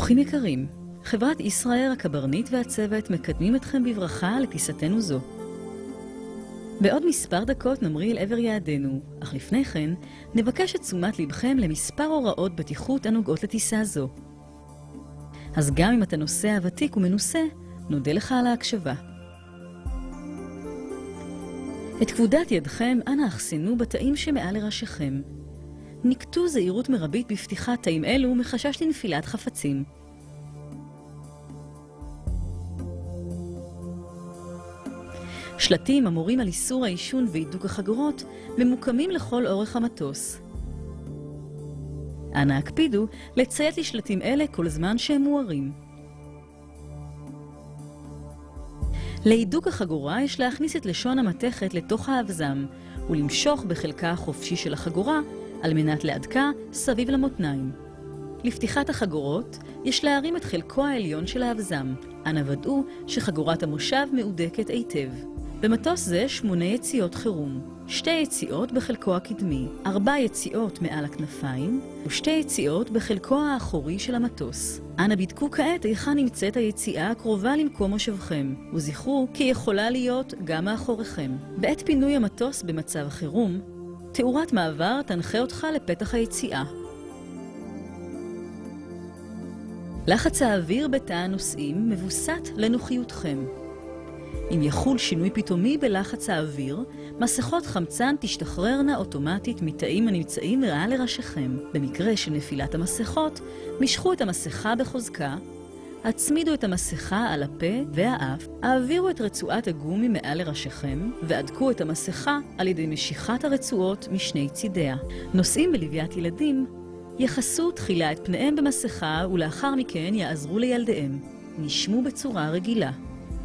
אורחים יקרים, חברת ישראייר הקברניט והצוות מקדמים אתכם בברכה לטיסתנו זו. בעוד מספר דקות נמריא אל עבר יעדנו, אך לפני כן נבקש את תשומת לבכם למספר הוראות בטיחות הנוגעות לטיסה זו. אז גם אם אתה נוסע ותיק ומנוסה, נודה לך על ההקשבה. את כבודת ידכם אנא אחסנו בתאים שמעל לראשיכם. נקטו זהירות מרבית בפתיחת תאים אלו מחשש לנפילת חפצים. שלטים המורים על איסור העישון והידוק החגורות ממוקמים לכל אורך המטוס. אנא הקפידו לציית לשלטים אלה כל זמן שהם מוארים. להידוק החגורה יש להכניס את לשון המתכת לתוך האבזם ולמשוך בחלקה החופשי של החגורה על מנת להדקה סביב למותניים. לפתיחת החגורות יש להרים את חלקו העליון של האבזם. אנא ודאו שחגורת המושב מעודקת היטב. במטוס זה 8 יציאות חירום, 2 יציאות בחלקו הקדמי, 4 יציאות מעל הכנפיים ו2 יציאות בחלקו האחורי של המטוס. אנא בדקו כעת היכן נמצאת היציאה הקרובה למקום מושבכם, וזכרו כי יכולה להיות גם מאחוריכם. בעת פינוי המטוס במצב חירום, תאורת מעבר תנחה אותך לפתח היציאה. לחץ האוויר בתא הנוסעים מבוסת לנוחיותכם. אם יחול שינוי פתאומי בלחץ האוויר, מסכות חמצן תשתחררנה אוטומטית מתאים הנמצאים מעל לראשיכם. במקרה של נפילת המסכות, משכו את המסכה בחוזקה, הצמידו את המסכה על הפה והאף, העבירו את רצועת הגומי מעל לראשיכם, והדקו את המסכה על ידי משיכת הרצועות משני צידיה. נוסעים בלוויית ילדים, יחסו תחילה את פניהם במסכה ולאחר מכן יעזרו לילדיהם. נשמו בצורה רגילה.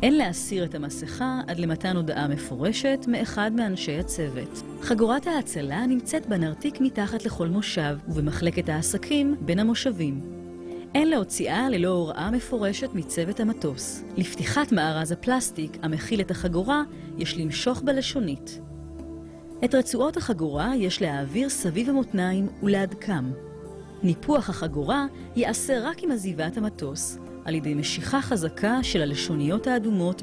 אין להסיר את המסכה עד למתן הודעה מפורשת מאחד מאנשי הצוות. חגורת ההצלה נמצאת בנרתיק מתחת לכל מושב ובמחלקת העסקים בין המושבים. אין להוציאה ללא הוראה מפורשת מצוות המטוס. לפתיחת מארז הפלסטיק המכיל את החגורה יש למשוך בלשונית. את רצועות החגורה יש להעביר סביב המותניים ולהדקם. ניפוח החגורה ייעשה רק עם עזיבת המטוס, על ידי משיכה חזקה של הלשוניות האדומות